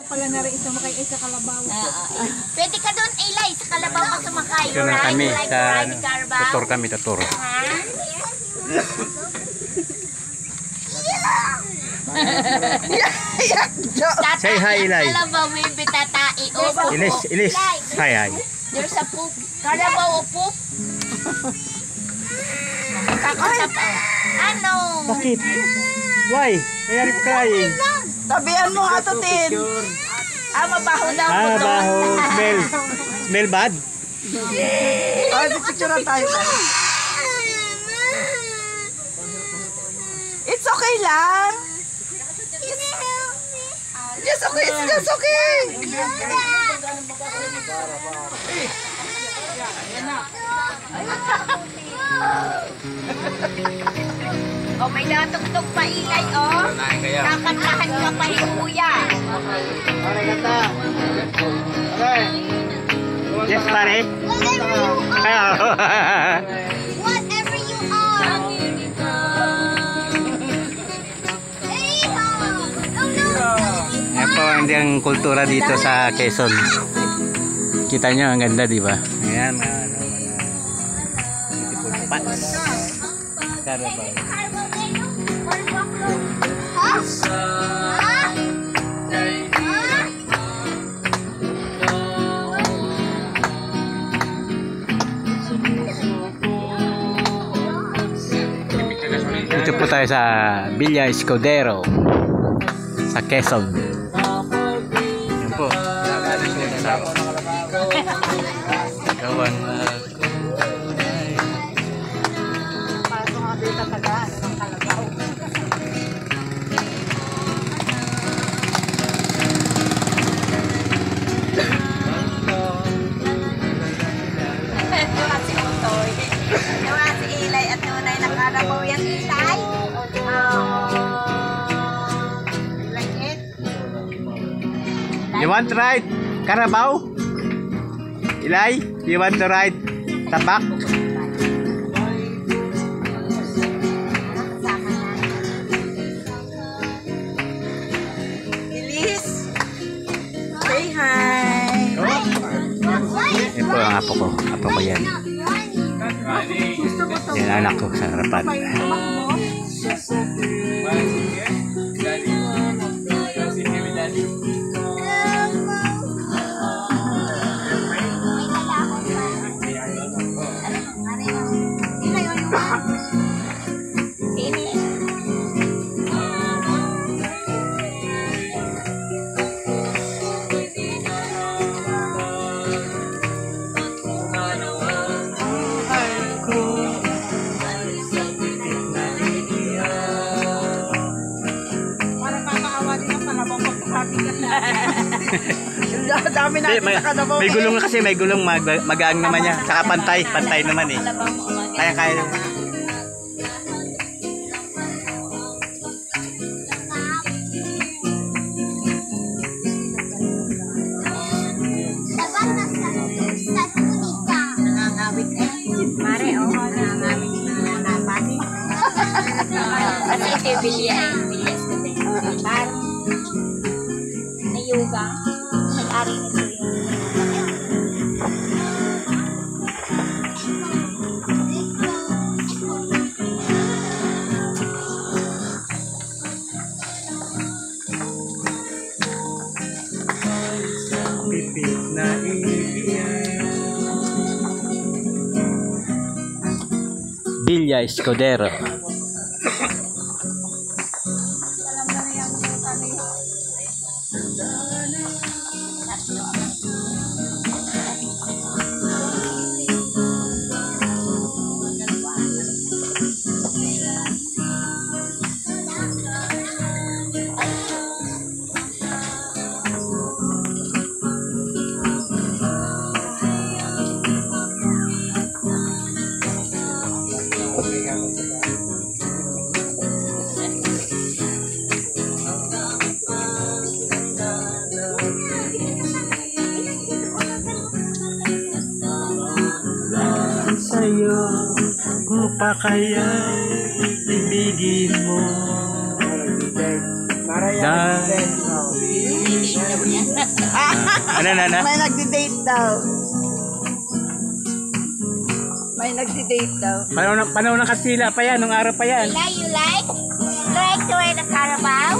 pala na rin sumakay sa Kalabaw. Pwede ka doon, Eli, sa Kalabaw ka sumakay. Ito na kami sa tutor kami, tutor. Say hi, Eli. Kalabaw, may bitatai. Ilis. Hi. There's a poop. Kalabaw o poop. Kakasap. Ano? Bakit? Why? Why are you crying? Tabihan mo nga to, Tin. Mabaho daw po to. Baho. Smell bad? Picture tayo. It's okay lang. Yes, okay. It's just okay. May natugtog pa, Eli, Kakantahan ka pa ni Kuya. Yes, pare. Whatever you are. Yan po ang kultura dito sa Quezon. Kita nyo, ang ganda, di ba? Ayan, mga beautiful pots. Carabao. Dito po tayo sa Villa Escudero sa Quezon. Yan po. Gawan. You want to ride Carabao? Eli, you want to ride Tabak? Ilis. Say hi. Ito po ang apo ko. Apo ko yan. Yan anak ko sa harapan. Dami natin sa Kalabaw. May gulong kasi, may gulong magaang naman niya. Saka pantay naman eh. Kaya. Nangangawit Mare, nangangawit na napani. Kasi ito yung Villa Escudero. Na yoga. Nag-ari nito yung Pipit na Villa Escudero. Sa'yo ko pa kaya ibigin mo dahil Ano? May nagdi-date daw. May nagdi-date daw. Panahon ng Kastila pa yan, nung araw pa yan. You like? You like the way the Carabao?